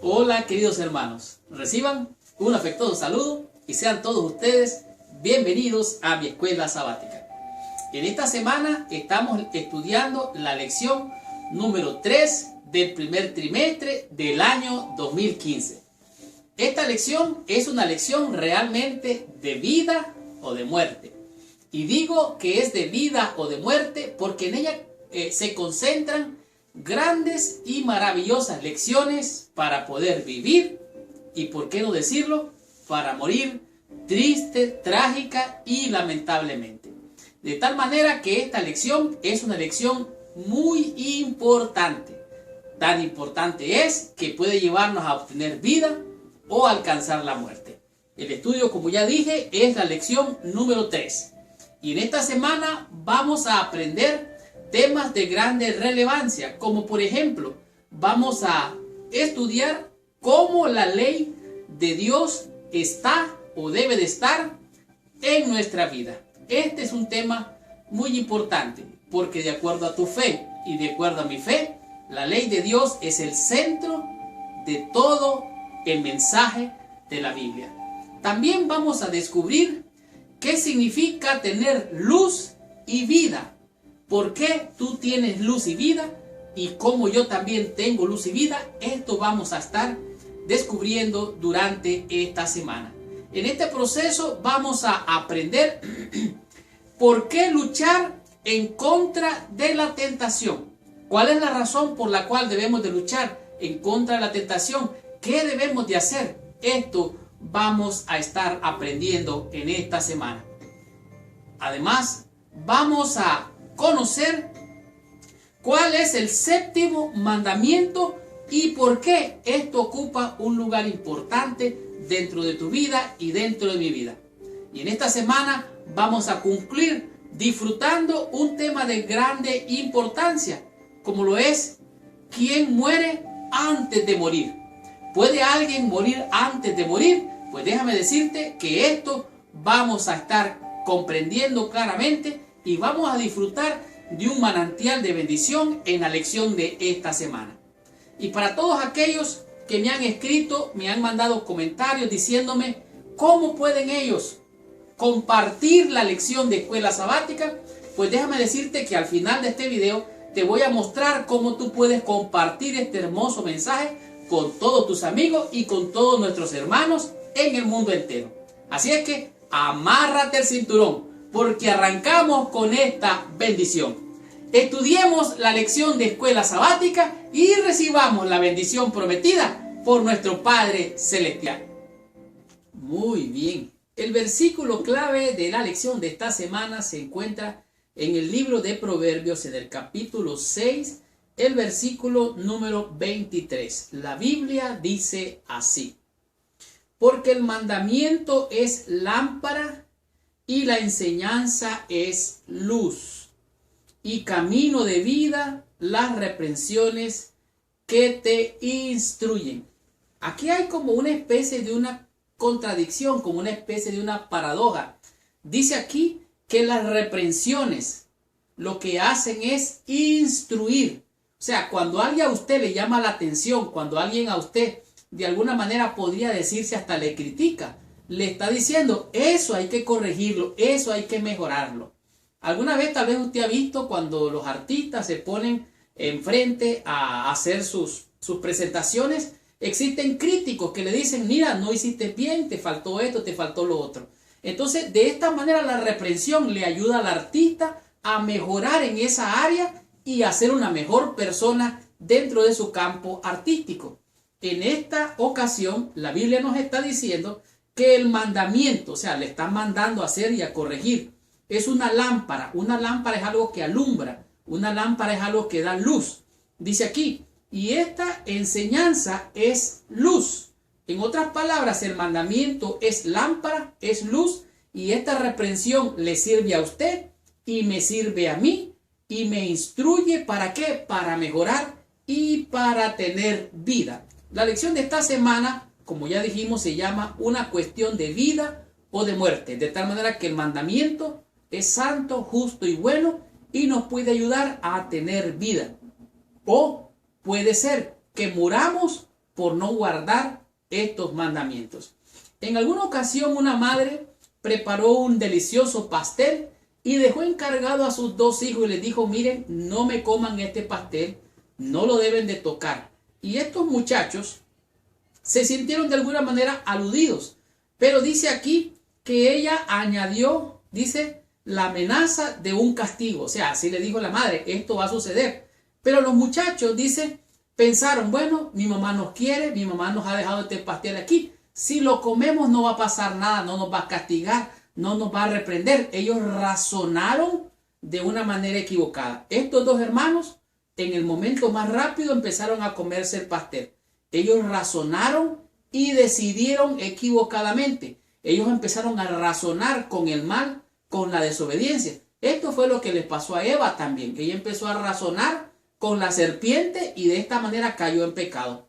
Hola queridos hermanos, reciban un afectuoso saludo y sean todos ustedes bienvenidos a mi escuela sabática. En esta semana estamos estudiando la lección número 3 del primer trimestre del año 2015. Esta lección es una lección realmente de vida o de muerte. Y digo que es de vida o de muerte porque en ella se concentran grandes y maravillosas lecciones para poder vivir y, por qué no decirlo, para morir triste, trágica y lamentablemente. De tal manera que esta lección es una lección muy importante. Tan importante es que puede llevarnos a obtener vida o alcanzar la muerte. El estudio, como ya dije, es la lección número 3. Y en esta semana vamos a aprender temas de grande relevancia, como por ejemplo, vamos a estudiar cómo la ley de Dios está o debe de estar en nuestra vida. Este es un tema muy importante, porque de acuerdo a tu fe y de acuerdo a mi fe, la ley de Dios es el centro de todo el mensaje de la Biblia. También vamos a descubrir qué significa tener luz y vida. ¿Por qué tú tienes luz y vida? Y cómo yo también tengo luz y vida. Esto vamos a estar descubriendo durante esta semana. En este proceso vamos a aprender por qué luchar en contra de la tentación. ¿Cuál es la razón por la cual debemos de luchar en contra de la tentación? ¿Qué debemos de hacer? Esto vamos a estar aprendiendo en esta semana. Además, vamos a conocer cuál es el séptimo mandamiento y por qué esto ocupa un lugar importante dentro de tu vida y dentro de mi vida. Y en esta semana vamos a concluir disfrutando un tema de grande importancia, como lo es ¿quién muere antes de morir? ¿Puede alguien morir antes de morir? Pues déjame decirte que esto vamos a estar comprendiendo claramente y vamos a disfrutar de un manantial de bendición en la lección de esta semana. Y para todos aquellos que me han escrito, me han mandado comentarios diciéndome cómo pueden ellos compartir la lección de escuela sabática, pues déjame decirte que al final de este video te voy a mostrar cómo tú puedes compartir este hermoso mensaje con todos tus amigos y con todos nuestros hermanos en el mundo entero. Así es que amárrate el cinturón, porque arrancamos con esta bendición. Estudiemos la lección de escuela sabática y recibamos la bendición prometida por nuestro Padre Celestial. Muy bien. El versículo clave de la lección de esta semana se encuentra en el libro de Proverbios, en el capítulo 6, el versículo número 23. La Biblia dice así: porque el mandamiento es lámpara y la enseñanza es luz, y camino de vida las reprensiones que te instruyen. Aquí hay como una especie de una contradicción, como una especie de una paradoja. Dice aquí que las reprensiones lo que hacen es instruir. O sea, cuando alguien a usted le llama la atención, cuando alguien a usted de alguna manera podría decirse hasta le critica, le está diciendo, eso hay que corregirlo, eso hay que mejorarlo. ¿Alguna vez tal vez usted ha visto cuando los artistas se ponen enfrente a hacer sus presentaciones? Existen críticos que le dicen, mira, no hiciste bien, te faltó esto, te faltó lo otro. Entonces, de esta manera la reprensión le ayuda al artista a mejorar en esa área y a ser una mejor persona dentro de su campo artístico. En esta ocasión, la Biblia nos está diciendo que el mandamiento, o sea, le está mandando a hacer y a corregir, es una lámpara. Una lámpara es algo que alumbra, una lámpara es algo que da luz. Dice aquí, y esta enseñanza es luz. En otras palabras, el mandamiento es lámpara, es luz, y esta reprensión le sirve a usted y me sirve a mí y me instruye ¿para qué? Para mejorar y para tener vida. La lección de esta semana, como ya dijimos, se llama una cuestión de vida o de muerte, de tal manera que el mandamiento es santo, justo y bueno y nos puede ayudar a tener vida. O puede ser que muramos por no guardar estos mandamientos. En alguna ocasión una madre preparó un delicioso pastel y dejó encargado a sus 2 hijos y les dijo: miren, no me coman este pastel, no lo deben de tocar. Y estos muchachos se sintieron de alguna manera aludidos, pero dice aquí que ella añadió, dice, la amenaza de un castigo. O sea, así le dijo la madre: esto va a suceder. Pero los muchachos, dice, pensaron: bueno, mi mamá nos quiere, mi mamá nos ha dejado este pastel aquí. Si lo comemos no va a pasar nada, no nos va a castigar, no nos va a reprender. Ellos razonaron de una manera equivocada. Estos 2 hermanos, en el momento más rápido, empezaron a comerse el pastel. Ellos razonaron y decidieron equivocadamente. Ellos empezaron a razonar con el mal, con la desobediencia. Esto fue lo que les pasó a Eva también. Ella empezó a razonar con la serpiente y de esta manera cayó en pecado.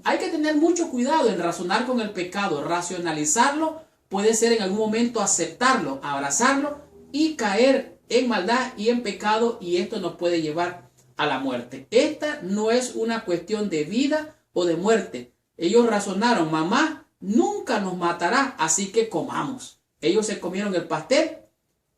Hay que tener mucho cuidado en razonar con el pecado. Racionalizarlo puede ser en algún momento aceptarlo, abrazarlo y caer en maldad y en pecado, y esto nos puede llevar a la muerte. Esta no es una cuestión de vida o de muerte. Ellos razonaron: mamá nunca nos matará, así que comamos. Ellos se comieron el pastel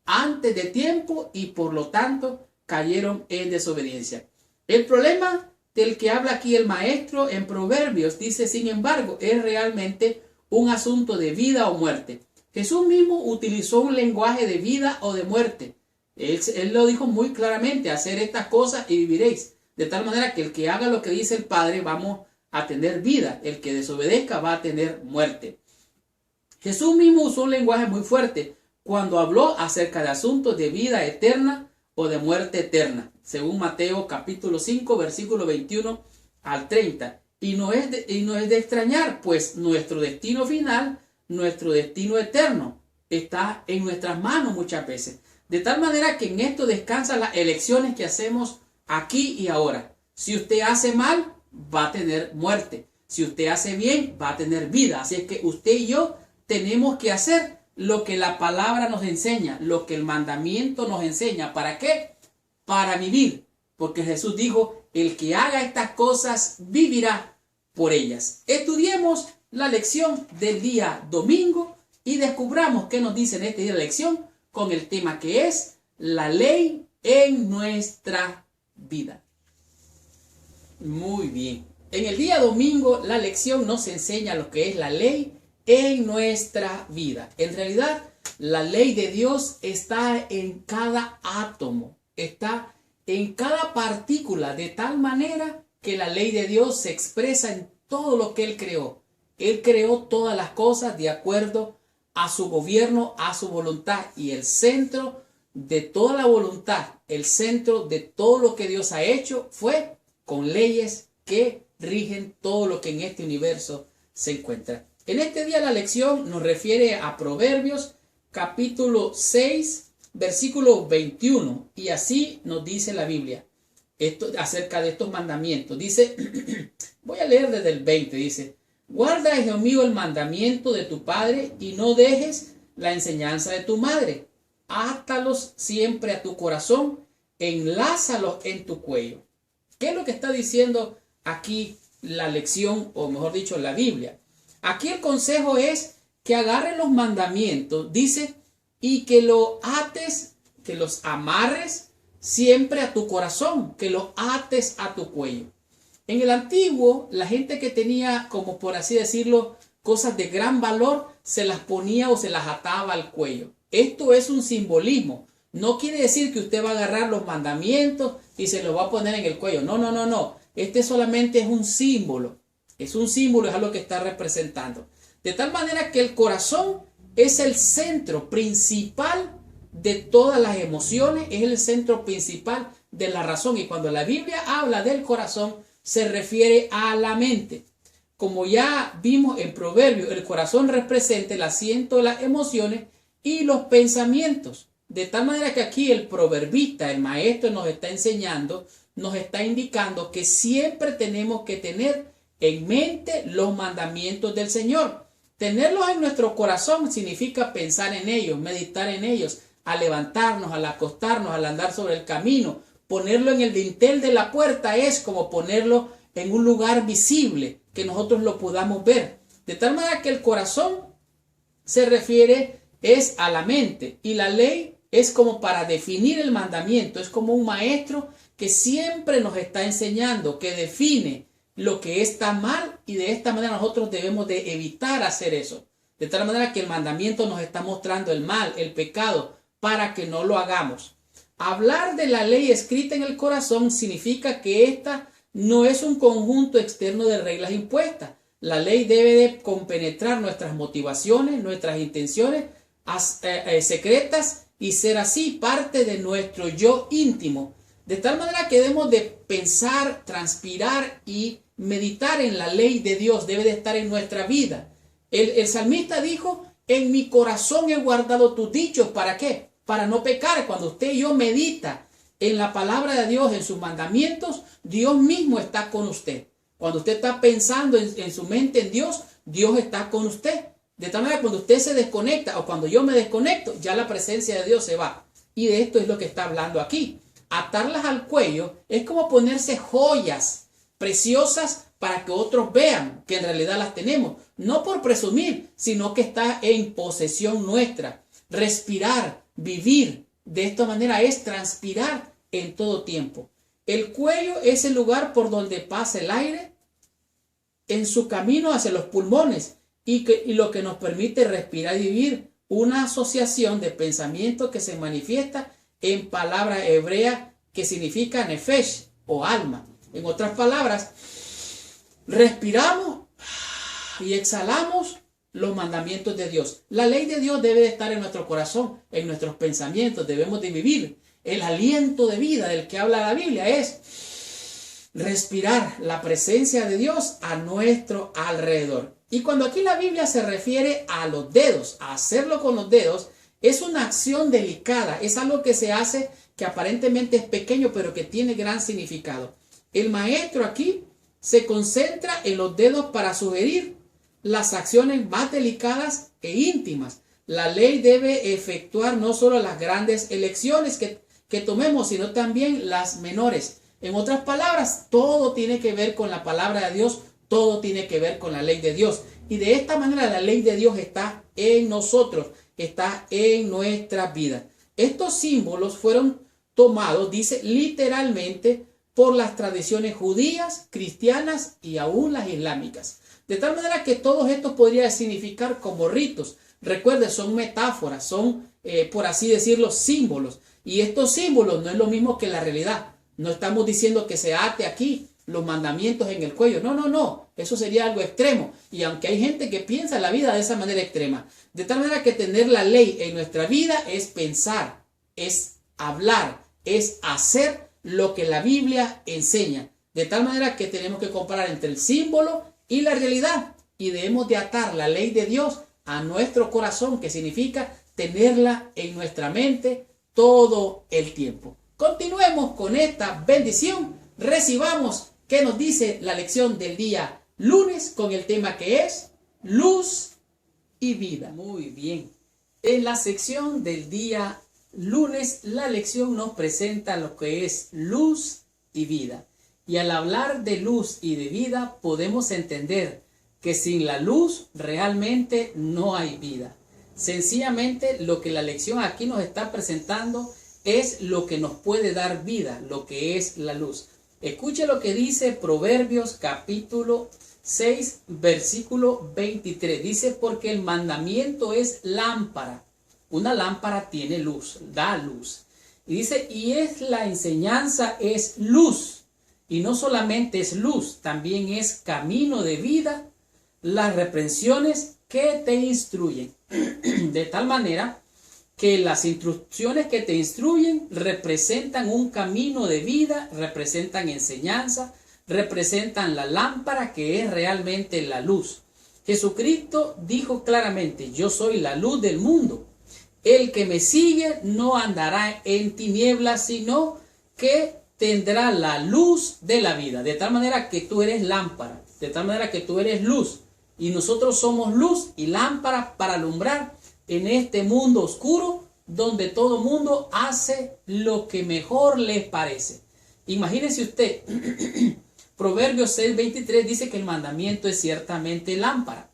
antes de tiempo y por lo tanto cayeron en desobediencia. El problema del que habla aquí el maestro en Proverbios, dice, sin embargo, es realmente un asunto de vida o muerte. Jesús mismo utilizó un lenguaje de vida o de muerte. Él lo dijo muy claramente: hacer estas cosas y viviréis. De tal manera que el que haga lo que dice el Padre, vamos a tener vida. El que desobedezca va a tener muerte. Jesús mismo usó un lenguaje muy fuerte cuando habló acerca de asuntos de vida eterna o de muerte eterna, según Mateo capítulo 5, versículo 21 al 30. Y no es de extrañar, pues nuestro destino final, nuestro destino eterno, está en nuestras manos muchas veces. De tal manera que en esto descansan las elecciones que hacemos aquí y ahora. Si usted hace mal, va a tener muerte. Si usted hace bien, va a tener vida. Así es que usted y yo tenemos que hacer lo que la palabra nos enseña, lo que el mandamiento nos enseña. ¿Para qué? Para vivir. Porque Jesús dijo: el que haga estas cosas vivirá por ellas. Estudiemos la lección del día domingo y descubramos qué nos dice en este día de lección con el tema que es la ley en nuestra vida. Muy bien. En el día domingo la lección nos enseña lo que es la ley en nuestra vida. En realidad, la ley de Dios está en cada átomo, está en cada partícula, de tal manera que la ley de Dios se expresa en todo lo que Él creó. Él creó todas las cosas de acuerdo a su gobierno, a su voluntad, y el centro de toda la voluntad, el centro de todo lo que Dios ha hecho fue con leyes que rigen todo lo que en este universo se encuentra. En este día la lección nos refiere a Proverbios capítulo 6, versículo 21, y así nos dice la Biblia acerca de estos mandamientos. Dice, voy a leer desde el 20, dice: guarda, hijo mío, el mandamiento de tu padre y no dejes la enseñanza de tu madre. Átalos siempre a tu corazón, enlázalos en tu cuello. ¿Qué es lo que está diciendo aquí la lección, o mejor dicho, la Biblia? Aquí el consejo es que agarren los mandamientos, dice, y que lo ates, que los amarres siempre a tu corazón, que los ates a tu cuello. En el antiguo, la gente que tenía, como por así decirlo, cosas de gran valor, se las ponía o se las ataba al cuello. Esto es un simbolismo. No quiere decir que usted va a agarrar los mandamientos y se los va a poner en el cuello. No, no, no, no. Este solamente es un símbolo. Es un símbolo, es algo que está representando. De tal manera que el corazón es el centro principal de todas las emociones, es el centro principal de la razón. Y cuando la Biblia habla del corazón, se refiere a la mente. Como ya vimos en Proverbios, el corazón representa el asiento de las emociones y los pensamientos. De tal manera que aquí el proverbista, el maestro, nos está enseñando, nos está indicando que siempre tenemos que tener en mente los mandamientos del Señor. Tenerlos en nuestro corazón significa pensar en ellos, meditar en ellos, al levantarnos, al acostarnos, al andar sobre el camino. Ponerlo en el dintel de la puerta es como ponerlo en un lugar visible, que nosotros lo podamos ver. De tal manera que el corazón se refiere es a la mente, y la ley es como para definir el mandamiento, es como un maestro que siempre nos está enseñando, que define lo que está mal, y de esta manera nosotros debemos de evitar hacer eso. De tal manera que el mandamiento nos está mostrando el mal, el pecado, para que no lo hagamos. Hablar de la ley escrita en el corazón significa que esta no es un conjunto externo de reglas impuestas. La ley debe de compenetrar nuestras motivaciones, nuestras intenciones secretas, y ser así parte de nuestro yo íntimo. De tal manera que debemos de pensar, transpirar y meditar en la ley de Dios. Debe de estar en nuestra vida. El salmista dijo: en mi corazón he guardado tus dichos. ¿Para qué? Para no pecar. Cuando usted y yo medita en la palabra de Dios, en sus mandamientos, Dios mismo está con usted. Cuando usted está pensando en su mente en Dios, Dios está con usted. De tal manera que cuando usted se desconecta, o cuando yo me desconecto, ya la presencia de Dios se va. Y de esto es lo que está hablando aquí. Atarlas al cuello es como ponerse joyas preciosas para que otros vean que en realidad las tenemos. No por presumir, sino que está en posesión nuestra. Respirar, vivir de esta manera es transpirar en todo tiempo. El cuello es el lugar por donde pasa el aire en su camino hacia los pulmones, y lo que nos permite respirar y vivir. Una asociación de pensamiento que se manifiesta en palabra hebrea que significa nefesh o alma. En otras palabras, respiramos y exhalamos los mandamientos de Dios. La ley de Dios debe de estar en nuestro corazón, en nuestros pensamientos. Debemos de vivir. El aliento de vida del que habla la Biblia es respirar la presencia de Dios a nuestro alrededor. Y cuando aquí la Biblia se refiere a los dedos, a hacerlo con los dedos, es una acción delicada, es algo que se hace que aparentemente es pequeño, pero que tiene gran significado. El maestro aquí se concentra en los dedos para sugerir las acciones más delicadas e íntimas. La ley debe efectuar no solo las grandes elecciones que tomemos, sino también las menores. En otras palabras, todo tiene que ver con la palabra de Dios. Todo tiene que ver con la ley de Dios. Y de esta manera la ley de Dios está en nosotros, está en nuestra vida. Estos símbolos fueron tomados, dice, literalmente por las tradiciones judías, cristianas y aún las islámicas. De tal manera que todos estos podrían significar como ritos. Recuerde, son metáforas, son, por así decirlo, símbolos. Y estos símbolos no es lo mismo que la realidad. No estamos diciendo que se ate aquí los mandamientos en el cuello. No, no, no. Eso sería algo extremo. Y aunque hay gente que piensa la vida de esa manera extrema. De tal manera que tener la ley en nuestra vida es pensar, es hablar, es hacer lo que la Biblia enseña. De tal manera que tenemos que comparar entre el símbolo y la realidad. Y debemos de atar la ley de Dios a nuestro corazón, que significa tenerla en nuestra mente todo el tiempo. Continuemos con esta bendición. Recibamos qué nos dice la lección del día lunes con el tema que es luz y vida. Muy bien. En la sección del día lunes, la lección nos presenta lo que es luz y vida. Y al hablar de luz y de vida, podemos entender que sin la luz realmente no hay vida. Sencillamente lo que la lección aquí nos está presentando es lo que nos puede dar vida, lo que es la luz. Escuche lo que dice Proverbios capítulo 6, versículo 23. Dice, porque el mandamiento es lámpara. Una lámpara tiene luz, da luz. Y dice, y es la enseñanza es luz. Y no solamente es luz, también es camino de vida, las reprensiones que te instruyen. De tal manera que las instrucciones que te instruyen representan un camino de vida, representan enseñanza, representan la lámpara que es realmente la luz. Jesucristo dijo claramente, yo soy la luz del mundo. El que me sigue no andará en tinieblas, sino que tendrá la luz de la vida. De tal manera que tú eres lámpara, de tal manera que tú eres luz. Y nosotros somos luz y lámpara para alumbrar en este mundo oscuro donde todo mundo hace lo que mejor les parece. Imagínese usted, Proverbios 6:23 dice que el mandamiento es ciertamente lámpara.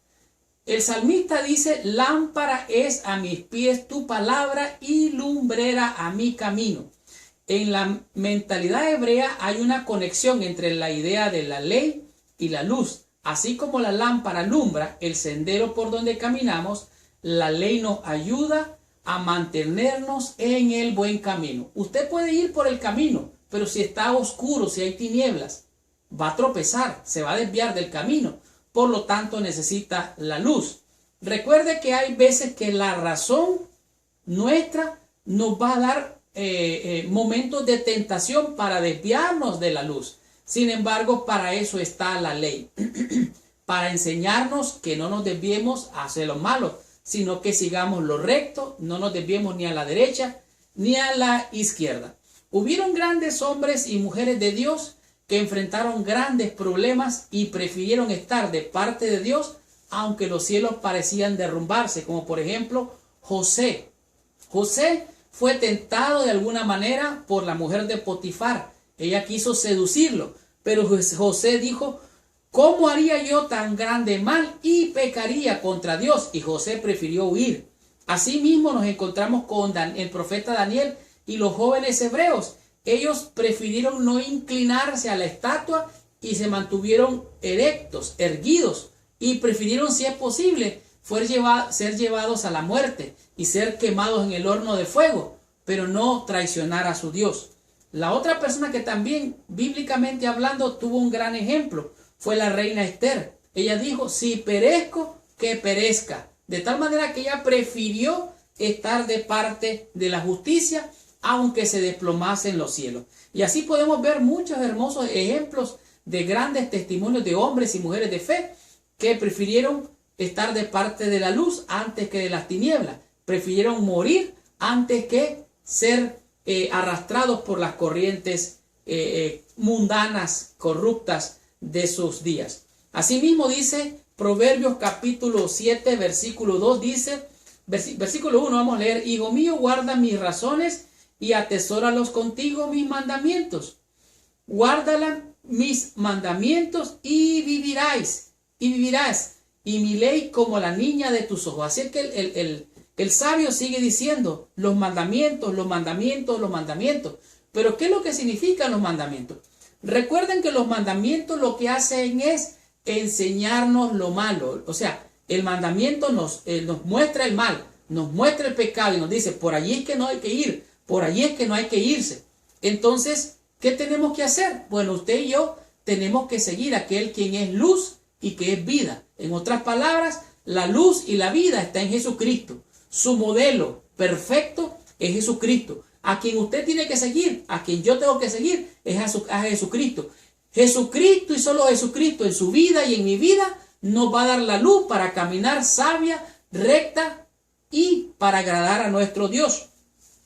El salmista dice, lámpara es a mis pies tu palabra y lumbrera a mi camino. En la mentalidad hebrea hay una conexión entre la idea de la ley y la luz. Así como la lámpara alumbra el sendero por donde caminamos, la ley nos ayuda a mantenernos en el buen camino. Usted puede ir por el camino, pero si está oscuro, si hay tinieblas, va a tropezar, se va a desviar del camino. Por lo tanto, necesita la luz. Recuerde que hay veces que la razón nuestra nos va a dar momentos de tentación para desviarnos de la luz. Sin embargo, para eso está la ley. Para enseñarnos que no nos desviemos hacia lo malo, sino que sigamos lo recto, no nos desviemos ni a la derecha ni a la izquierda. Hubieron grandes hombres y mujeres de Dios que enfrentaron grandes problemas y prefirieron estar de parte de Dios aunque los cielos parecían derrumbarse, como por ejemplo José. José fue tentado de alguna manera por la mujer de Potifar. Ella quiso seducirlo, pero José dijo, ¿cómo haría yo tan grande mal y pecaría contra Dios? Y José prefirió huir. Asimismo nos encontramos con el profeta Daniel y los jóvenes hebreos. Ellos prefirieron no inclinarse a la estatua y se mantuvieron erectos, erguidos, y prefirieron, si es posible, ser llevados a la muerte y ser quemados en el horno de fuego, pero no traicionar a su Dios. La otra persona que también, bíblicamente hablando, tuvo un gran ejemplo fue la reina Esther. Ella dijo, si perezco, que perezca. De tal manera que ella prefirió estar de parte de la justicia, aunque se desplomase en los cielos. Y así podemos ver muchos hermosos ejemplos de grandes testimonios de hombres y mujeres de fe que prefirieron estar de parte de la luz antes que de las tinieblas. Prefirieron morir antes que ser arrastrados por las corrientes mundanas, corruptas de sus días. Asimismo dice Proverbios capítulo 7, versículo 2, dice, versículo 1, vamos a leer, hijo mío, guarda mis razones y atesóralos contigo mis mandamientos. Guárdala mis mandamientos y vivirás, y mi ley como la niña de tus ojos. Así es que el sabio sigue diciendo los mandamientos, los mandamientos, los mandamientos. Pero ¿qué es lo que significan los mandamientos? Recuerden que los mandamientos lo que hacen es enseñarnos lo malo. O sea, el mandamiento nos muestra el mal, nos muestra el pecado y nos dice, por allí es que no hay que ir, por allí es que no hay que irse. Entonces, ¿qué tenemos que hacer? Bueno, usted y yo tenemos que seguir a aquel quien es luz y que es vida. En otras palabras, la luz y la vida está en Jesucristo. Su modelo perfecto es Jesucristo. A quien usted tiene que seguir, a quien yo tengo que seguir, es a Jesucristo. Jesucristo y solo Jesucristo en su vida y en mi vida nos va a dar la luz para caminar sabia, recta y para agradar a nuestro Dios.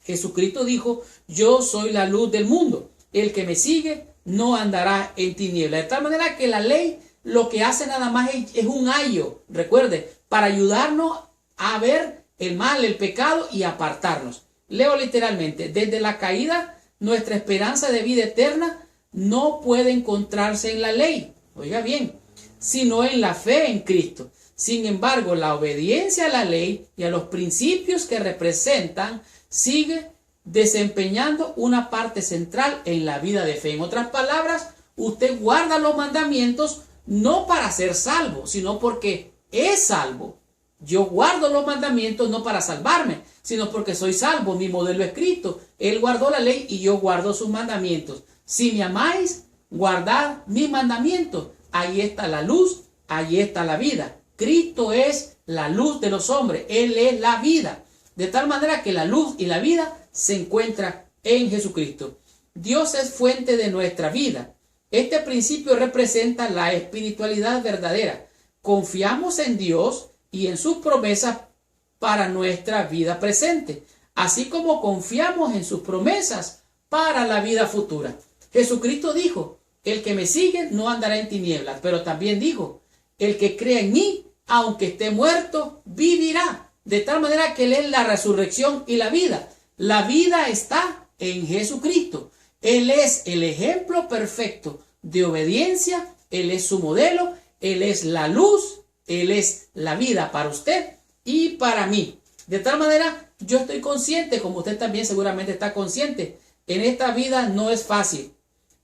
Jesucristo dijo, yo soy la luz del mundo. El que me sigue no andará en tinieblas. De tal manera que la ley lo que hace nada más es un ayo, recuerde, para ayudarnos a ver el mal, el pecado y apartarnos. Leo literalmente, desde la caída, nuestra esperanza de vida eterna no puede encontrarse en la ley, oiga bien, sino en la fe en Cristo. Sin embargo, la obediencia a la ley y a los principios que representan sigue desempeñando una parte central en la vida de fe. En otras palabras, usted guarda los mandamientos no para ser salvo, sino porque es salvo. Yo guardo los mandamientos no para salvarme, sino porque soy salvo. Mi modelo es Cristo. Él guardó la ley y yo guardo sus mandamientos. Si me amáis, guardad mis mandamientos. Ahí está la luz, ahí está la vida. Cristo es la luz de los hombres. Él es la vida. De tal manera que la luz y la vida se encuentran en Jesucristo. Dios es fuente de nuestra vida. Este principio representa la espiritualidad verdadera. Confiamos en Dios y en sus promesas para nuestra vida presente, así como confiamos en sus promesas para la vida futura. Jesucristo dijo, el que me sigue no andará en tinieblas, pero también dijo, el que crea en mí, aunque esté muerto, vivirá. De tal manera que Él es la resurrección y la vida. La vida está en Jesucristo. Él es el ejemplo perfecto de obediencia. Él es su modelo, Él es la luz, Él es la vida para usted y para mí. De tal manera, yo estoy consciente, como usted también seguramente está consciente, en esta vida no es fácil,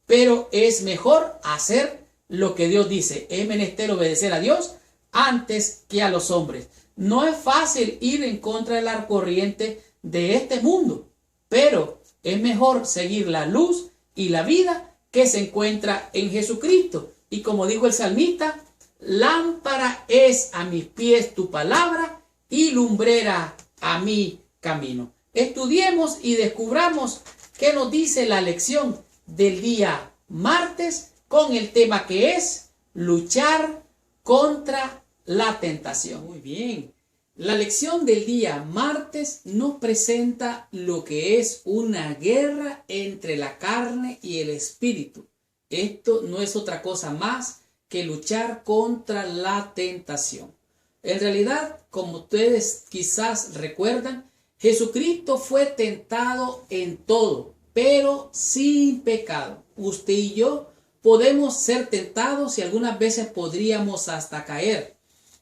pero es mejor hacer lo que Dios dice. Es menester obedecer a Dios antes que a los hombres. No es fácil ir en contra de la corriente de este mundo, pero es mejor seguir la luz y la vida que se encuentra en Jesucristo. Y como dijo el salmista, lámpara es a mis pies tu palabra y lumbrera a mi camino. Estudiemos y descubramos qué nos dice la lección del día martes con el tema que es luchar contra la tentación. Muy bien. La lección del día martes nos presenta lo que es una guerra entre la carne y el espíritu. Esto no es otra cosa más que luchar contra la tentación. En realidad, como ustedes quizás recuerdan, Jesucristo fue tentado en todo, pero sin pecado. Usted y yo podemos ser tentados y algunas veces podríamos hasta caer.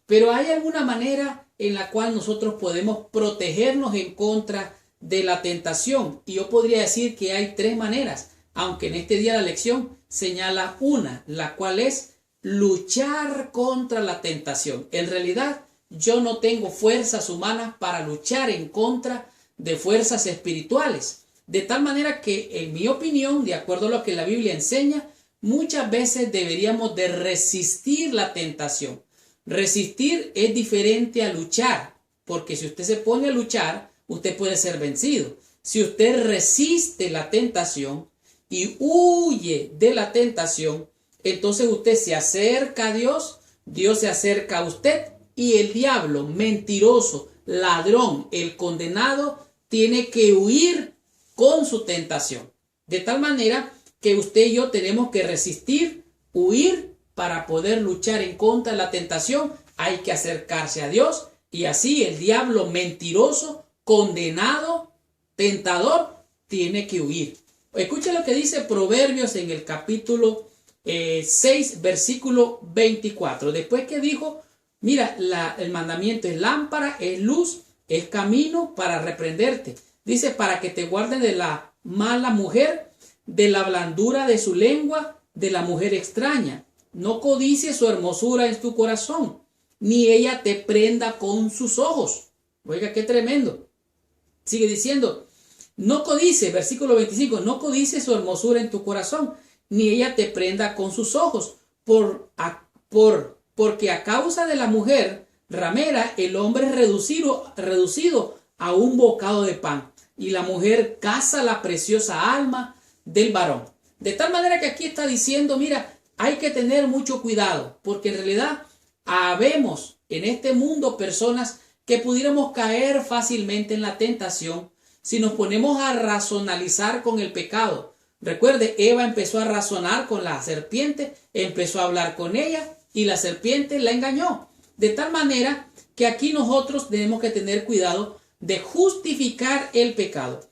Pero hay alguna manera en la cual nosotros podemos protegernos en contra de la tentación. Y yo podría decir que hay tres maneras, aunque en este día la lección señala una, la cual es luchar contra la tentación. En realidad, yo no tengo fuerzas humanas para luchar en contra de fuerzas espirituales. De tal manera que, en mi opinión, de acuerdo a lo que la Biblia enseña, muchas veces deberíamos de resistir la tentación. Resistir es diferente a luchar, porque si usted se pone a luchar, usted puede ser vencido. Si usted resiste la tentación y huye de la tentación, entonces usted se acerca a Dios, Dios se acerca a usted y el diablo, mentiroso, ladrón, el condenado, tiene que huir con su tentación. De tal manera que usted y yo tenemos que resistir, huir. Para poder luchar en contra de la tentación hay que acercarse a Dios y así el diablo mentiroso, condenado, tentador, tiene que huir. Escucha lo que dice Proverbios en el capítulo 6, versículo 24. Después que dijo, mira, el mandamiento es lámpara, es luz, es camino para reprenderte. Dice, para que te guarden de la mala mujer, de la blandura de su lengua, de la mujer extraña. No codicies su hermosura en tu corazón, ni ella te prenda con sus ojos. Oiga, qué tremendo. Sigue diciendo, no codices, versículo 25, no codicies su hermosura en tu corazón, ni ella te prenda con sus ojos, porque a causa de la mujer ramera, el hombre es reducido a un bocado de pan, y la mujer caza la preciosa alma del varón. De tal manera que aquí está diciendo, mira, hay que tener mucho cuidado, porque en realidad habemos en este mundo personas que pudiéramos caer fácilmente en la tentación si nos ponemos a racionalizar con el pecado. Recuerde, Eva empezó a razonar con la serpiente, empezó a hablar con ella y la serpiente la engañó. De tal manera que aquí nosotros tenemos que tener cuidado de justificar el pecado.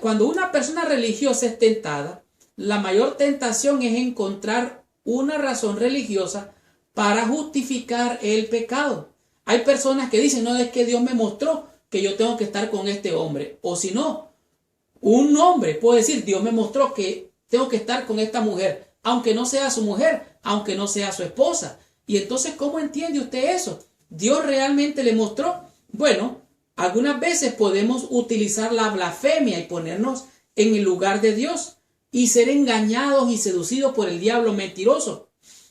Cuando una persona religiosa es tentada, la mayor tentación es encontrar una razón religiosa para justificar el pecado. Hay personas que dicen, no, es que Dios me mostró que yo tengo que estar con este hombre. O si no, un hombre puede decir, Dios me mostró que tengo que estar con esta mujer, aunque no sea su mujer, aunque no sea su esposa. Y entonces, ¿cómo entiende usted eso? ¿Dios realmente le mostró? Bueno, algunas veces podemos utilizar la blasfemia y ponernos en el lugar de Dios y ser engañados y seducidos por el diablo mentiroso.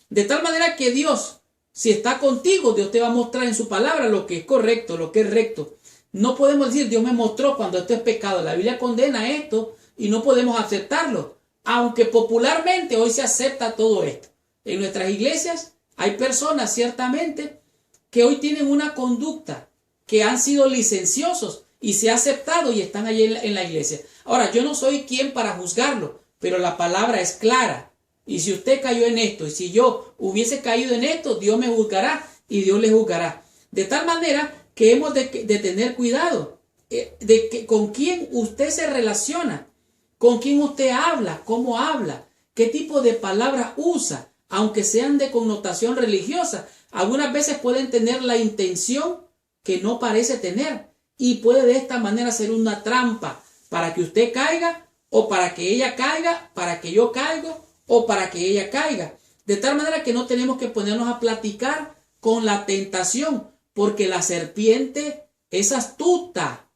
De tal manera que Dios, si está contigo, Dios te va a mostrar en su palabra lo que es correcto, lo que es recto. No podemos decir, Dios me mostró cuando esto es pecado. La Biblia condena esto y no podemos aceptarlo. Aunque popularmente hoy se acepta todo esto. En nuestras iglesias hay personas ciertamente que hoy tienen una conducta, que han sido licenciosos y se ha aceptado y están allí en la iglesia. Ahora, yo no soy quien para juzgarlo, pero la palabra es clara. Y si usted cayó en esto, y si yo hubiese caído en esto, Dios me juzgará y Dios le juzgará. De tal manera que hemos de tener cuidado de que con quién usted se relaciona, con quién usted habla, cómo habla. qué tipo de palabras usa, aunque sean de connotación religiosa. Algunas veces pueden tener la intención que no parece tener y puede de esta manera ser una trampa para que usted caiga o para que ella caiga, para que yo caigo o para que ella caiga. De tal manera que no tenemos que ponernos a platicar con la tentación, porque la serpiente es astuta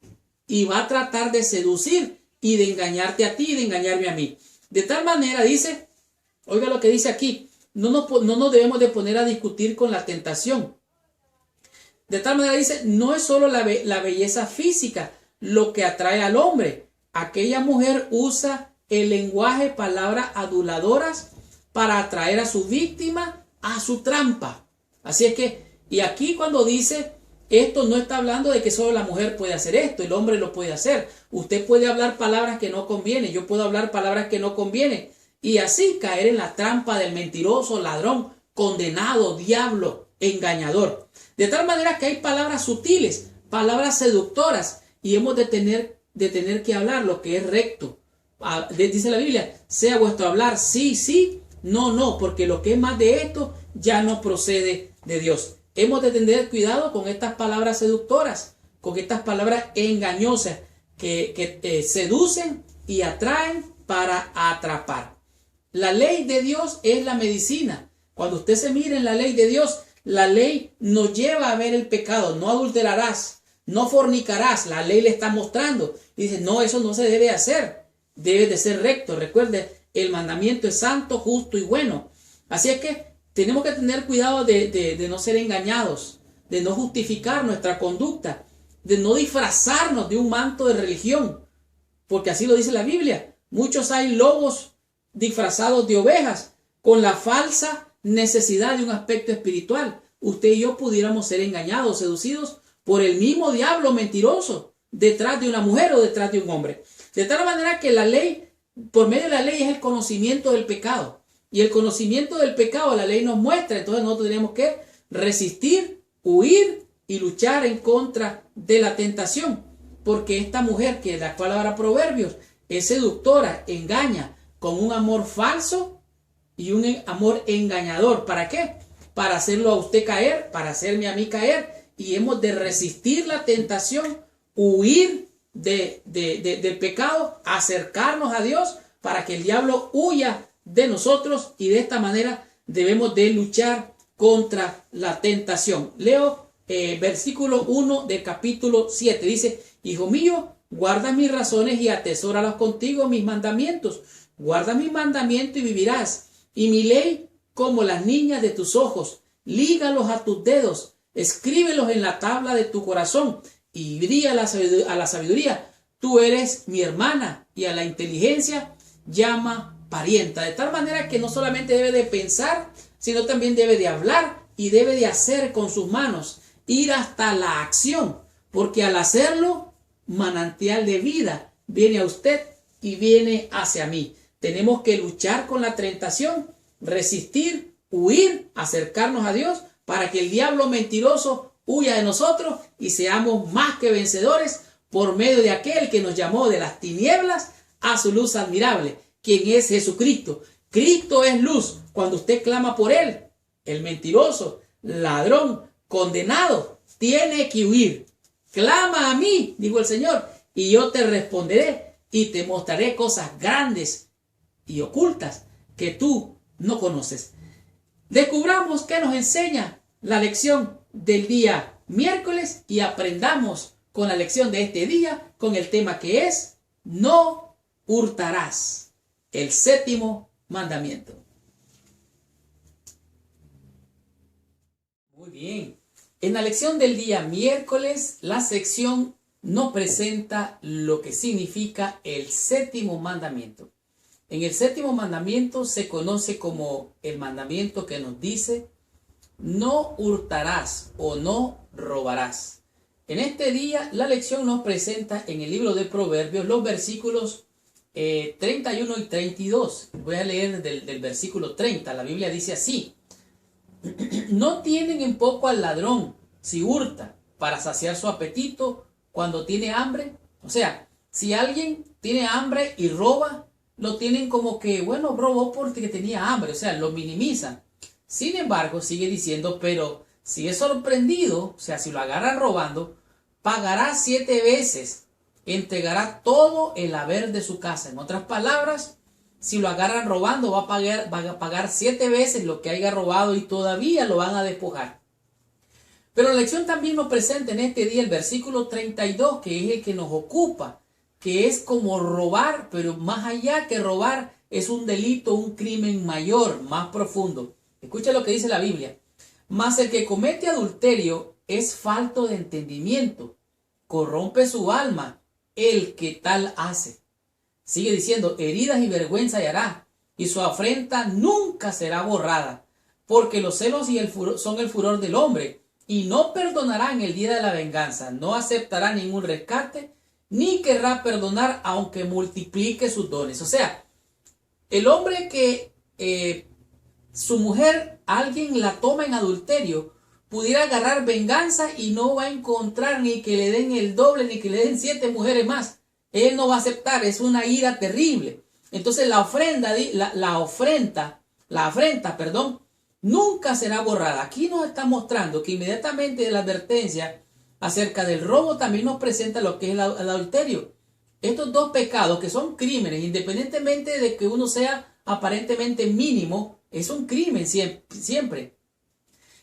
y va a tratar de seducir y de engañarte a ti y de engañarme a mí. De tal manera, dice, oiga lo que dice aquí, no nos debemos de poner a discutir con la tentación. De tal manera, dice, no es solo la belleza física lo que atrae al hombre. Aquella mujer usa el lenguaje, palabras aduladoras para atraer a su víctima a su trampa. Así es que, y aquí cuando dice esto, no está hablando de que solo la mujer puede hacer esto, el hombre lo puede hacer. Usted puede hablar palabras que no convienen, yo puedo hablar palabras que no convienen y así caer en la trampa del mentiroso, ladrón, condenado, diablo, engañador. De tal manera que hay palabras sutiles, palabras seductoras y hemos de tener que hablar lo que es recto. Dice la Biblia, sea vuestro hablar sí, sí, no, no, porque lo que es más de esto ya no procede de Dios. Hemos de tener cuidado con estas palabras seductoras, con estas palabras engañosas que seducen y atraen para atrapar. La ley de Dios es la medicina. Cuando usted se mire en la ley de Dios, la ley nos lleva a ver el pecado. No adulterarás, no fornicarás. La ley le está mostrando. Dice, no, eso no se debe hacer. Debe de ser recto. Recuerde, el mandamiento es santo, justo y bueno. Así es que tenemos que tener cuidado de no ser engañados, de no justificar nuestra conducta, de no disfrazarnos de un manto de religión, porque así lo dice la Biblia. Muchos hay lobos disfrazados de ovejas con la falsa necesidad de un aspecto espiritual. Usted y yo pudiéramos ser engañados, seducidos por el mismo diablo mentiroso detrás de una mujer o detrás de un hombre. De tal manera que la ley, por medio de la ley, es el conocimiento del pecado. Y el conocimiento del pecado la ley nos muestra. Entonces nosotros tenemos que resistir, huir y luchar en contra de la tentación. Porque esta mujer, que es la cual habla Proverbios, es seductora, engaña con un amor falso y un amor engañador. ¿Para qué? Para hacerlo a usted caer, para hacerme a mí caer. Y hemos de resistir la tentación, huir del pecado, acercarnos a Dios para que el diablo huya de nosotros, y de esta manera debemos de luchar contra la tentación. Leo versículo 1 del capítulo 7. Dice, hijo mío, guarda mis razones y atesóralos contigo mis mandamientos. Guarda mis mandamientos y vivirás, y mi ley como las niñas de tus ojos. Lígalos a tus dedos, escríbelos en la tabla de tu corazón, y brilla a la sabiduría. Tú eres mi hermana, y a la inteligencia llama parienta. De tal manera que no solamente debe de pensar, sino también debe de hablar y debe de hacer con sus manos, ir hasta la acción, porque al hacerlo, manantial de vida viene a usted y viene hacia mí. Tenemos que luchar con la tentación, resistir, huir, acercarnos a Dios para que el diablo mentiroso huya de nosotros y seamos más que vencedores por medio de aquel que nos llamó de las tinieblas a su luz admirable, quien es Jesucristo. Cristo es luz. Cuando usted clama por él, el mentiroso, ladrón, condenado, tiene que huir. Clama a mí, dijo el Señor, y yo te responderé y te mostraré cosas grandes y ocultas que tú no conoces. Descubramos qué nos enseña la lección del día miércoles y aprendamos con la lección de este día con el tema que es no hurtarás, el séptimo mandamiento. Muy bien. En la lección del día miércoles, la sección nos presenta lo que significa el séptimo mandamiento. En el séptimo mandamiento se conoce como el mandamiento que nos dice: no hurtarás o no robarás. En este día la lección nos presenta en el libro de Proverbios los versículos 31 y 32. Voy a leer del versículo 30. La Biblia dice así: no tienen en poco al ladrón si hurta para saciar su apetito cuando tiene hambre. O sea, si alguien tiene hambre y roba, lo tienen como que, bueno, robó porque tenía hambre, o sea, lo minimizan. Sin embargo, sigue diciendo, pero si es sorprendido, o sea, si lo agarran robando, pagará 7 veces, entregará todo el haber de su casa. En otras palabras, si lo agarran robando, va a pagar 7 veces lo que haya robado y todavía lo van a despojar. Pero la lección también nos presenta en este día el versículo 32, que es el que nos ocupa, que es como robar, pero más allá que robar, es un delito, un crimen mayor, más profundo. Escucha lo que dice la Biblia. Mas el que comete adulterio es falto de entendimiento, corrompe su alma, el que tal hace. Sigue diciendo, heridas y vergüenza hallará, y su afrenta nunca será borrada, porque los celos y el furor son el furor del hombre, y no perdonará en el día de la venganza, no aceptará ningún rescate, ni querrá perdonar aunque multiplique sus dones. O sea, el hombre que su mujer, alguien la toma en adulterio, pudiera agarrar venganza y no va a encontrar ni que le den el doble, ni que le den 7 mujeres más. Él no va a aceptar, es una ira terrible. Entonces la afrenta, nunca será borrada. Aquí nos está mostrando que inmediatamente de la advertencia acerca del robo también nos presenta lo que es el adulterio. Estos dos pecados que son crímenes, independientemente de que uno sea aparentemente mínimo, es un crimen siempre.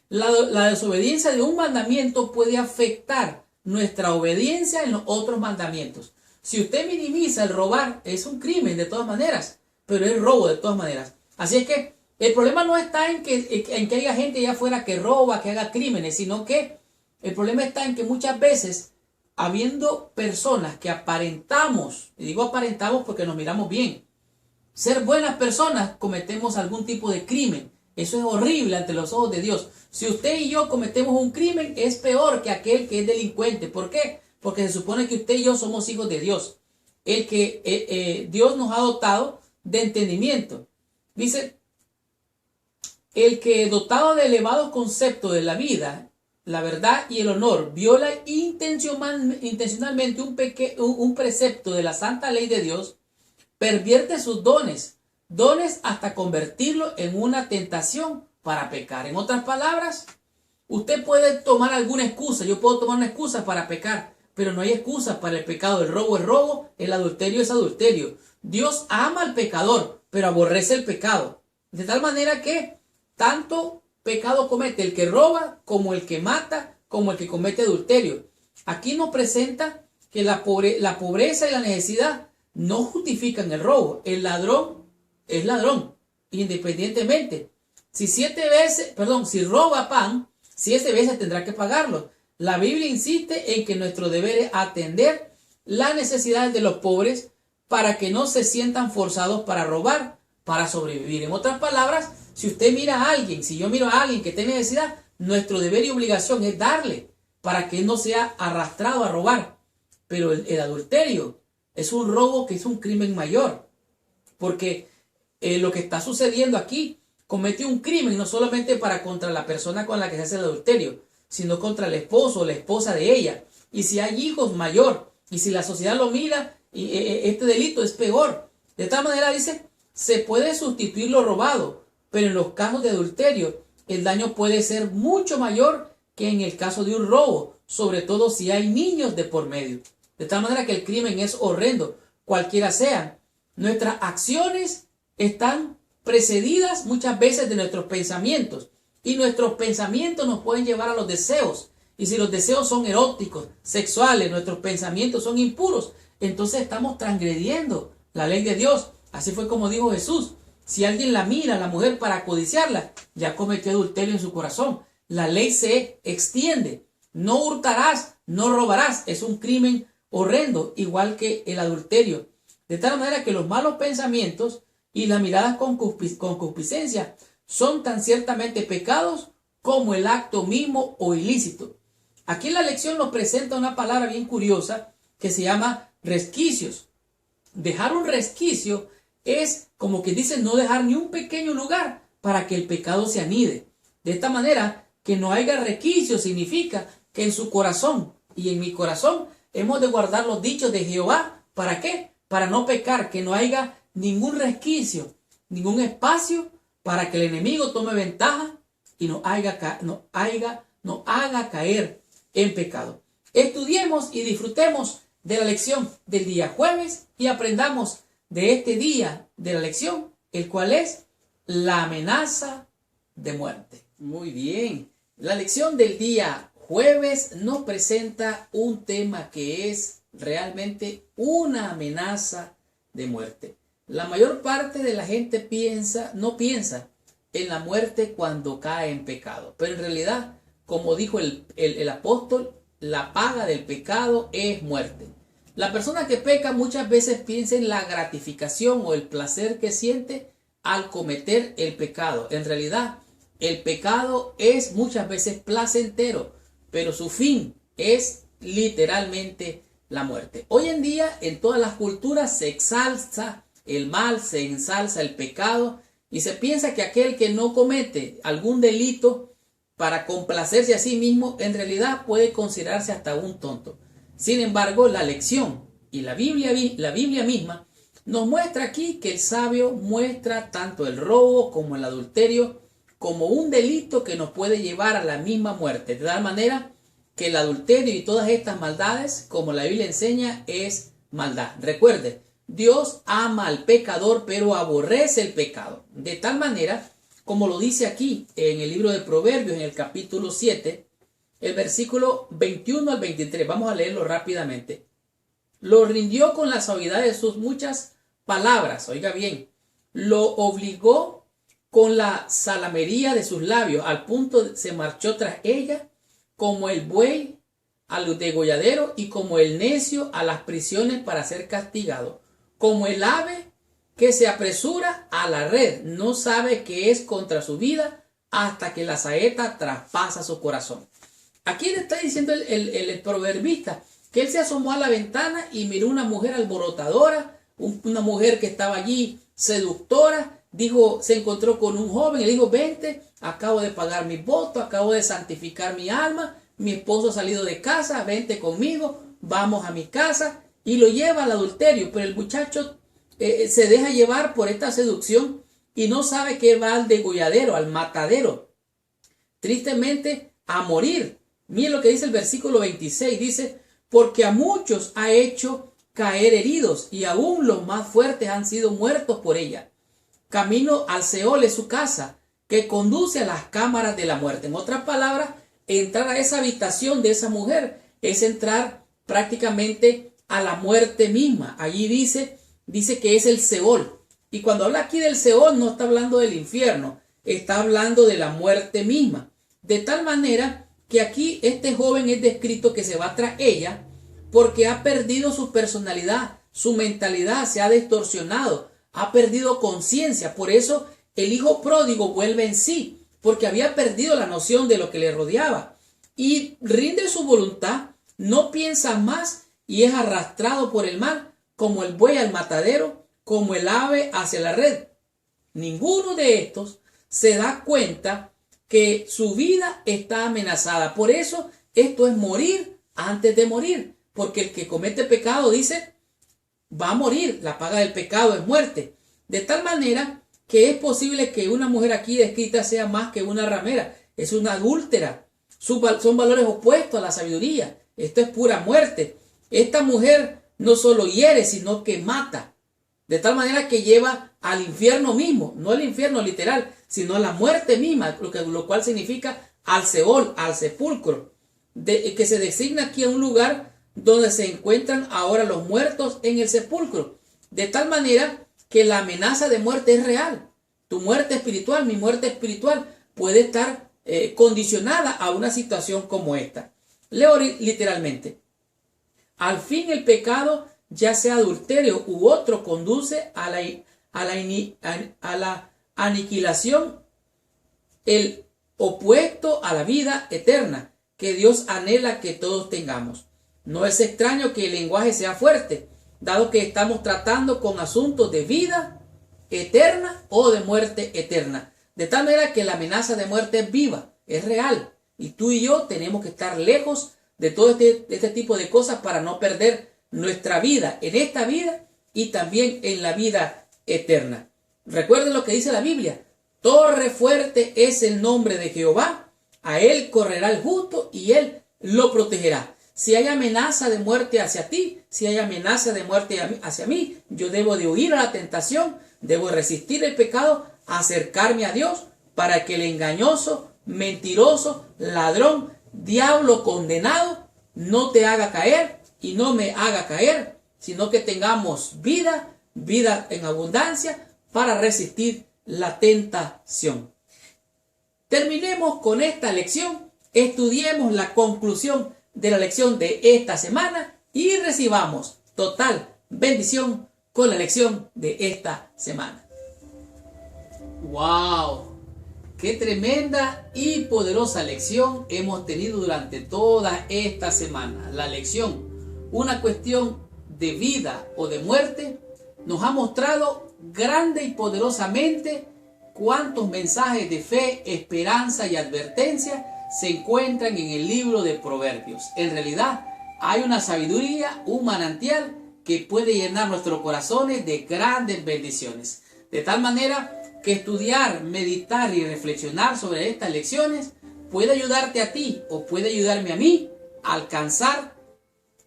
La desobediencia de un mandamiento puede afectar nuestra obediencia en los otros mandamientos. Si usted minimiza el robar, es un crimen de todas maneras, pero es robo de todas maneras. Así es que el problema no está en que haya gente allá afuera que roba, que haga crímenes, sino que el problema está en que muchas veces, habiendo personas que aparentamos, y digo aparentamos porque nos miramos bien, ser buenas personas, cometemos algún tipo de crimen. Eso es horrible ante los ojos de Dios. Si usted y yo cometemos un crimen, es peor que aquel que es delincuente. ¿Por qué? Porque se supone que usted y yo somos hijos de Dios. El que Dios nos ha dotado de entendimiento. Dice, el que dotado de elevados conceptos de la vida, la verdad y el honor, viola intencionalmente un precepto de la santa ley de Dios, pervierte sus dones hasta convertirlo en una tentación para pecar. En otras palabras, usted puede tomar alguna excusa, yo puedo tomar una excusa para pecar, pero no hay excusa para el pecado. El robo es robo, el adulterio es adulterio. Dios ama al pecador, pero aborrece el pecado. De tal manera que tanto pecado comete el que roba, como el que mata, como el que comete adulterio. Aquí nos presenta que la pobreza y la necesidad no justifican el robo. El ladrón es ladrón, independientemente. Si roba pan, 7 veces tendrá que pagarlo. La Biblia insiste en que nuestro deber es atender las necesidades de los pobres para que no se sientan forzados para robar, para sobrevivir. En otras palabras, si usted mira a alguien, si yo miro a alguien que tiene necesidad, nuestro deber y obligación es darle para que no sea arrastrado a robar. Pero el adulterio es un robo que es un crimen mayor, porque lo que está sucediendo aquí, comete un crimen no solamente contra la persona con la que se hace el adulterio, sino contra el esposo o la esposa de ella. Y si hay hijos, mayor. Y si la sociedad lo mira, este delito es peor. De tal manera, dice, se puede sustituir lo robado, pero en los casos de adulterio, el daño puede ser mucho mayor que en el caso de un robo, sobre todo si hay niños de por medio. De tal manera que el crimen es horrendo, cualquiera sea. Nuestras acciones están precedidas muchas veces de nuestros pensamientos. Y nuestros pensamientos nos pueden llevar a los deseos. Y si los deseos son eróticos, sexuales, nuestros pensamientos son impuros, entonces estamos transgrediendo la ley de Dios. Así fue como dijo Jesús. Si alguien la mira a la mujer para codiciarla, ya cometió adulterio en su corazón. La ley se extiende. No hurtarás, no robarás. Es un crimen horrendo, igual que el adulterio. De tal manera que los malos pensamientos y las miradas con concupiscencia son tan ciertamente pecados como el acto mismo o ilícito. Aquí en la lección nos presenta una palabra bien curiosa que se llama resquicios. Dejar un resquicio es, como que dice, no dejar ni un pequeño lugar para que el pecado se anide. De esta manera, que no haya resquicio significa que en su corazón y en mi corazón hemos de guardar los dichos de Jehová. ¿Para qué? Para no pecar, que no haya ningún resquicio, ningún espacio para que el enemigo tome ventaja y nos haga caer en pecado. Estudiemos y disfrutemos de la lección del día jueves y aprendamos de este día de la lección, el cual es la amenaza de muerte. Muy bien. La lección del día jueves nos presenta un tema que es realmente una amenaza de muerte. La mayor parte de la gente no piensa en la muerte cuando cae en pecado. Pero en realidad, como dijo el apóstol, la paga del pecado es muerte. La persona que peca muchas veces piensa en la gratificación o el placer que siente al cometer el pecado. En realidad, el pecado es muchas veces placentero, pero su fin es literalmente la muerte. Hoy en día, en todas las culturas se exalza el mal, se ensalza el pecado y se piensa que aquel que no comete algún delito para complacerse a sí mismo, en realidad puede considerarse hasta un tonto. Sin embargo, la lección y la Biblia misma nos muestra aquí que el sabio muestra tanto el robo como el adulterio como un delito que nos puede llevar a la misma muerte. De tal manera que el adulterio y todas estas maldades, como la Biblia enseña, es maldad. Recuerde, Dios ama al pecador, pero aborrece el pecado. De tal manera, como lo dice aquí en el libro de Proverbios, en el capítulo 7, el versículo 21 al 23. Vamos a leerlo rápidamente. Lo rindió con la suavidad de sus muchas palabras. Oiga bien, lo obligó con la salamería de sus labios, al punto se marchó tras ella como el buey al degolladero y como el necio a las prisiones para ser castigado, como el ave que se apresura a la red, no sabe que es contra su vida hasta que la saeta traspasa su corazón. Aquí le está diciendo el proverbista que él se asomó a la ventana y miró una mujer alborotadora, una mujer que estaba allí seductora. Se encontró con un joven y le dijo: vente, acabo de pagar mi voto, acabo de santificar mi alma, mi esposo ha salido de casa, vente conmigo, vamos a mi casa, y lo lleva al adulterio. Pero el muchacho se deja llevar por esta seducción y no sabe que va al degolladero, al matadero, tristemente a morir. Miren lo que dice el versículo 26, dice: porque a muchos ha hecho caer heridos y aún los más fuertes han sido muertos por ella. Camino al Seol es su casa, que conduce a las cámaras de la muerte. En otras palabras, entrar a esa habitación de esa mujer es entrar prácticamente a la muerte misma. Allí dice que es el Seol. Y cuando habla aquí del Seol, no está hablando del infierno, está hablando de la muerte misma. De tal manera que aquí este joven es descrito que se va tras ella porque ha perdido su personalidad, su mentalidad se ha distorsionado, ha perdido conciencia. Por eso el hijo pródigo vuelve en sí, porque había perdido la noción de lo que le rodeaba y rinde su voluntad, no piensa más y es arrastrado por el mal, como el buey al matadero, como el ave hacia la red. Ninguno de estos se da cuenta que su vida está amenazada. Por eso esto es morir antes de morir, porque el que comete pecado, dice, va a morir. La paga del pecado es muerte. De tal manera que es posible que una mujer aquí descrita sea más que una ramera, es una adúltera. Son valores opuestos a la sabiduría. Esto es pura muerte. Esta mujer no solo hiere, sino que mata. De tal manera que lleva al infierno mismo, no al infierno literal, sino a la muerte misma, lo cual significa al Seol, al sepulcro, que se designa aquí a un lugar donde se encuentran ahora los muertos en el sepulcro. De tal manera que la amenaza de muerte es real. Tu muerte espiritual, mi muerte espiritual puede estar condicionada a una situación como esta. Leo literalmente: al fin el pecado, ya sea adulterio u otro, conduce a la aniquilación, el opuesto a la vida eterna que Dios anhela que todos tengamos. No es extraño que el lenguaje sea fuerte, dado que estamos tratando con asuntos de vida eterna o de muerte eterna. De tal manera que la amenaza de muerte es viva, es real, y tú y yo tenemos que estar lejos de todo este tipo de cosas para no perder nuestra vida en esta vida y también en la vida eterna. Recuerden lo que dice la Biblia. Torre fuerte es el nombre de Jehová. A él correrá el justo y él lo protegerá. Si hay amenaza de muerte hacia ti, si hay amenaza de muerte hacia mí, yo debo de huir a la tentación, debo resistir el pecado, acercarme a Dios para que el engañoso, mentiroso, ladrón, diablo condenado no te haga caer y no me haga caer, sino que tengamos vida en abundancia para resistir la tentación. Terminemos con esta lección, estudiemos la conclusión de la lección de esta semana y recibamos total bendición con la lección de esta semana. ¡Wow! ¡Qué tremenda y poderosa lección hemos tenido durante toda esta semana! La lección, una cuestión de vida o de muerte, nos ha mostrado grande y poderosamente cuántos mensajes de fe, esperanza y advertencia se encuentran en el libro de Proverbios. En realidad, hay una sabiduría, un manantial que puede llenar nuestros corazones de grandes bendiciones. De tal manera que estudiar, meditar y reflexionar sobre estas lecciones puede ayudarte a ti o puede ayudarme a mí a alcanzar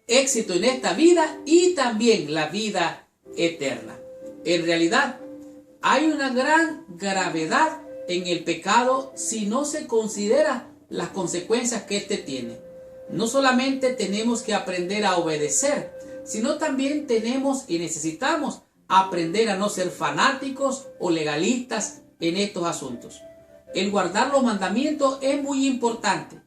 éxito en esta vida y también la vida eterna. En realidad, hay una gran gravedad en el pecado si no se considera las consecuencias que éste tiene. No solamente tenemos que aprender a obedecer, sino también tenemos y necesitamos aprender a no ser fanáticos o legalistas en estos asuntos. El guardar los mandamientos es muy importante.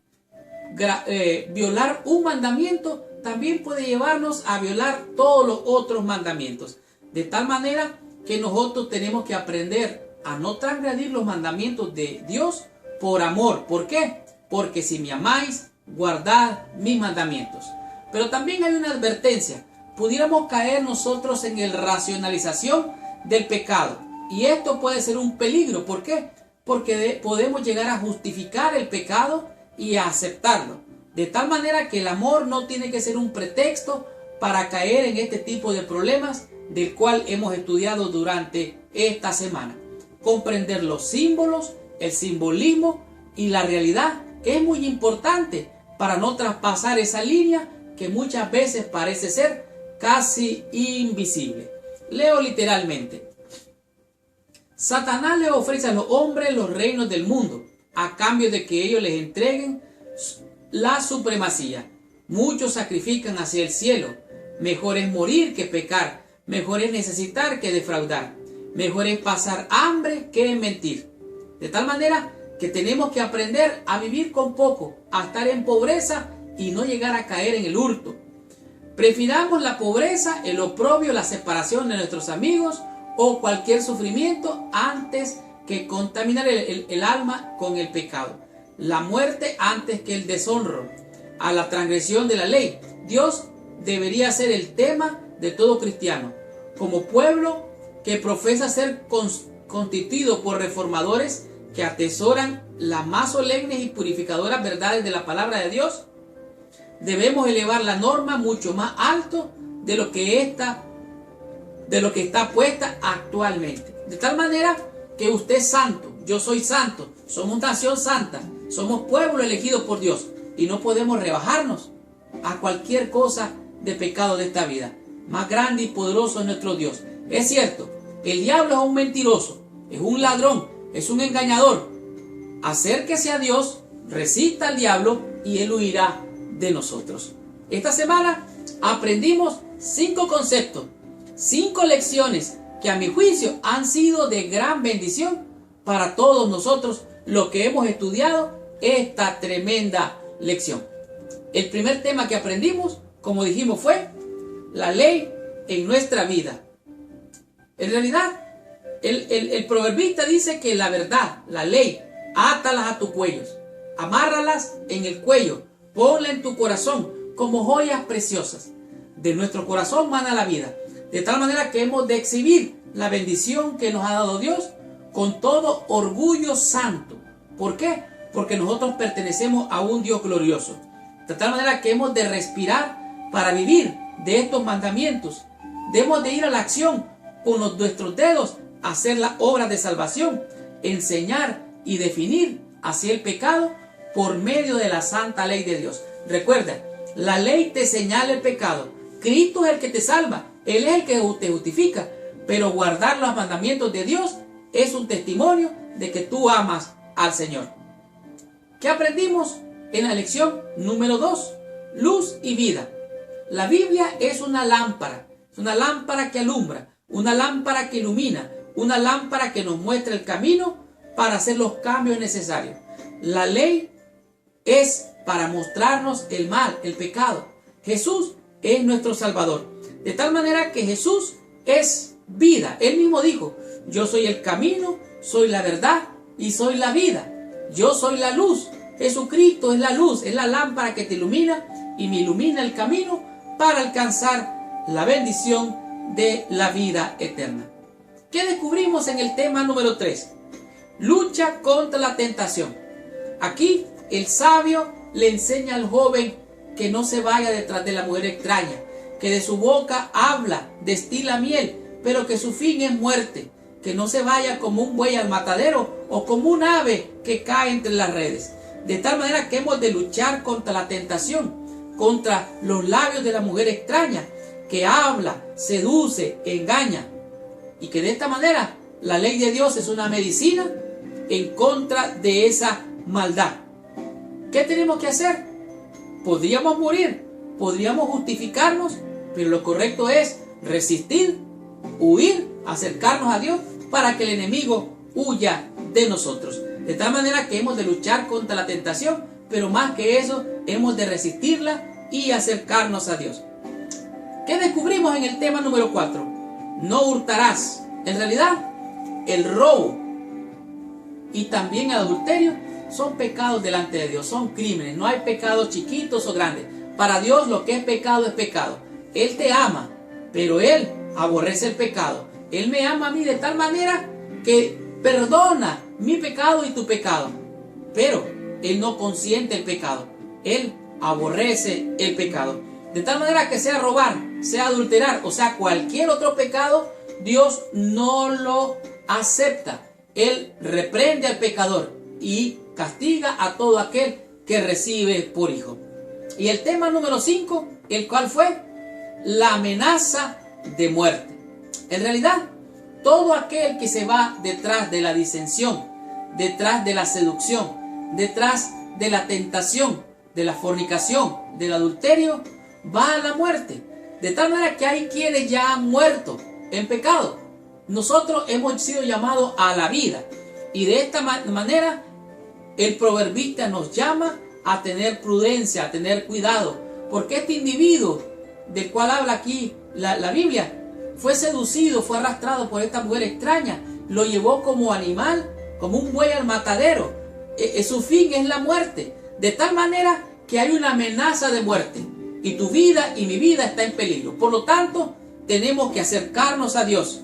Violar un mandamiento también puede llevarnos a violar todos los otros mandamientos. De tal manera que nosotros tenemos que aprender a no transgredir los mandamientos de Dios por amor. ¿Por qué? Porque si me amáis, guardad mis mandamientos. Pero también hay una advertencia. Pudiéramos caer nosotros en la racionalización del pecado. Y esto puede ser un peligro. ¿Por qué? Porque podemos llegar a justificar el pecado y a aceptarlo. De tal manera que el amor no tiene que ser un pretexto para caer en este tipo de problemas del cual hemos estudiado durante esta semana. Comprender los símbolos, el simbolismo y la realidad es muy importante para no traspasar esa línea que muchas veces parece ser casi invisible. Leo literalmente. Satanás le ofrece a los hombres los reinos del mundo a cambio de que ellos les entreguen la supremacía. Muchos sacrifican hacia el cielo. Mejor es morir que pecar. Mejor es necesitar que defraudar. Mejor es pasar hambre que mentir. De tal manera que tenemos que aprender a vivir con poco, a estar en pobreza y no llegar a caer en el hurto. Prefiramos la pobreza, el oprobio, la separación de nuestros amigos o cualquier sufrimiento antes que contaminar el alma con el pecado. La muerte antes que el deshonro, a la transgresión de la ley. Dios debería ser el tema de todo cristiano. Como pueblo que profesa ser constituido por reformadores que atesoran las más solemnes y purificadoras verdades de la palabra de Dios, debemos elevar la norma mucho más alto de lo que está puesta actualmente. De tal manera que usted es santo, yo soy santo, somos nación santa, somos pueblo elegido por Dios y no podemos rebajarnos a cualquier cosa de pecado de esta vida. Más grande y poderoso es nuestro Dios. Es cierto, el diablo es un mentiroso, es un ladrón, es un engañador. Acérquese a Dios, resista al diablo y él huirá de nosotros. Esta semana aprendimos 5 conceptos, 5 lecciones que a mi juicio han sido de gran bendición para todos nosotros los que hemos estudiado esta tremenda lección. El primer tema que aprendimos, como dijimos, fue la ley en nuestra vida. En realidad, el proverbista dice que la verdad, la ley, átalas a tu cuello, amárralas en el cuello, ponla en tu corazón como joyas preciosas. De nuestro corazón mana la vida, de tal manera que hemos de exhibir la bendición que nos ha dado Dios con todo orgullo santo. ¿Por qué? Porque nosotros pertenecemos a un Dios glorioso. De tal manera que hemos de respirar para vivir de estos mandamientos. Debemos de ir a la acción con nuestros dedos hacer la obra de salvación, enseñar y definir así el pecado por medio de la santa ley de Dios. Recuerda, la ley te señala el pecado. Cristo es el que te salva, Él es el que te justifica, pero guardar los mandamientos de Dios es un testimonio de que tú amas al Señor. ¿Qué aprendimos en la lección número 2? Luz y vida. La Biblia es una lámpara que alumbra, una lámpara que ilumina, una lámpara que nos muestra el camino para hacer los cambios necesarios. La ley es para mostrarnos el mal, el pecado. Jesús es nuestro Salvador. De tal manera que Jesús es vida. Él mismo dijo, yo soy el camino, soy la verdad y soy la vida. Yo soy la luz. Jesucristo es la luz, es la lámpara que te ilumina y me ilumina el camino para alcanzar la bendición de la vida eterna. ¿Qué descubrimos en el tema número 3? Lucha contra la tentación. Aquí el sabio le enseña al joven que no se vaya detrás de la mujer extraña, que de su boca habla, destila miel, pero que su fin es muerte, que no se vaya como un buey al matadero o como un ave que cae entre las redes. De tal manera que hemos de luchar contra la tentación, contra los labios de la mujer extraña, que habla, seduce, engaña, y que de esta manera la ley de Dios es una medicina en contra de esa maldad. ¿Qué tenemos que hacer? Podríamos morir, podríamos justificarnos, pero lo correcto es resistir, huir, acercarnos a Dios para que el enemigo huya de nosotros. De tal manera que hemos de luchar contra la tentación, pero más que eso, hemos de resistirla y acercarnos a Dios. ¿Qué descubrimos en el tema número 4? No hurtarás. En realidad, el robo y también el adulterio son pecados delante de Dios, son crímenes. No hay pecados chiquitos o grandes. Para Dios lo que es pecado es pecado. Él te ama, pero Él aborrece el pecado. Él me ama a mí de tal manera que perdona mi pecado y tu pecado, pero Él no consiente el pecado. Él aborrece el pecado. De tal manera que sea robar, sea adulterar, o sea cualquier otro pecado, Dios no lo acepta. Él reprende al pecador y castiga a todo aquel que recibe por hijo. Y el tema número 5, el cual fue la amenaza de muerte. En realidad, todo aquel que se va detrás de la disensión, detrás de la seducción, detrás de la tentación, de la fornicación, del adulterio, va a la muerte. De tal manera que hay quienes ya han muerto en pecado. Nosotros hemos sido llamados a la vida. Y de esta manera el proverbista nos llama a tener prudencia, a tener cuidado. Porque este individuo del cual habla aquí la Biblia fue seducido, fue arrastrado por esta mujer extraña. Lo llevó como animal, como un buey al matadero. Su fin es la muerte. De tal manera que hay una amenaza de muerte. Y tu vida y mi vida está en peligro. Por lo tanto, tenemos que acercarnos a Dios.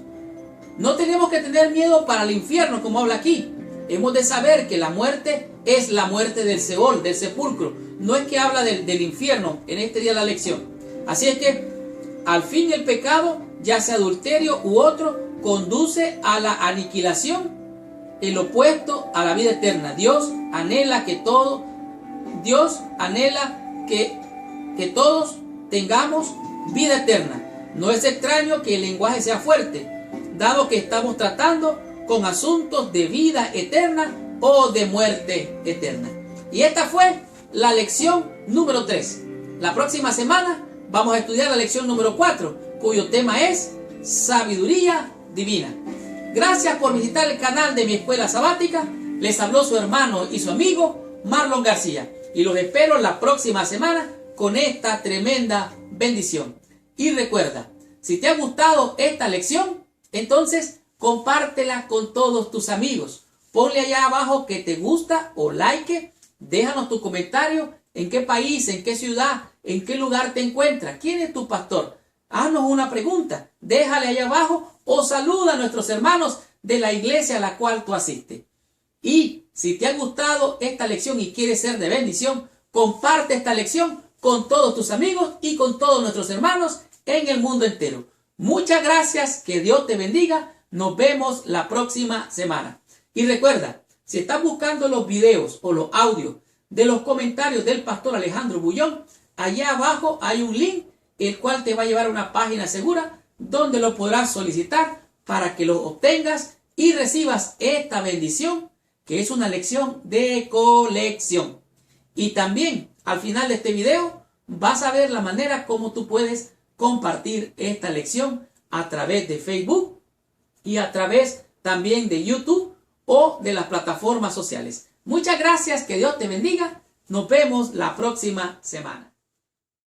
No tenemos que tener miedo para el infierno, como habla aquí. Hemos de saber que la muerte es la muerte del Seol, del sepulcro. No es que habla del infierno en este día de la lección. Así es que, al fin el pecado, ya sea adulterio u otro, conduce a la aniquilación, el opuesto a la vida eterna. Dios anhela que todos tengamos vida eterna. No es extraño que el lenguaje sea fuerte, dado que estamos tratando con asuntos de vida eterna o de muerte eterna. Y esta fue la lección número 3. La próxima semana vamos a estudiar la lección número 4, cuyo tema es sabiduría divina. Gracias por visitar el canal de mi escuela sabática. Les habló su hermano y su amigo Marlon García. Y los espero la próxima semana con esta tremenda bendición. Y recuerda, si te ha gustado esta lección, entonces compártela con todos tus amigos. Ponle allá abajo que te gusta o like. Déjanos tu comentario. ¿En qué país, en qué ciudad, en qué lugar te encuentras? ¿Quién es tu pastor? Haznos una pregunta. Déjale allá abajo o saluda a nuestros hermanos de la iglesia a la cual tú asistes. Y si te ha gustado esta lección y quieres ser de bendición, comparte esta lección con todos tus amigos y con todos nuestros hermanos en el mundo entero. Muchas gracias, que Dios te bendiga. Nos vemos la próxima semana. Y recuerda, si estás buscando los videos o los audios de los comentarios del pastor Alejandro Bullón, allá abajo hay un link, el cual te va a llevar a una página segura donde lo podrás solicitar para que lo obtengas y recibas esta bendición, que es una lección de colección. Y también al final de este video vas a ver la manera como tú puedes compartir esta lección a través de Facebook y a través también de YouTube o de las plataformas sociales. Muchas gracias, que Dios te bendiga. Nos vemos la próxima semana.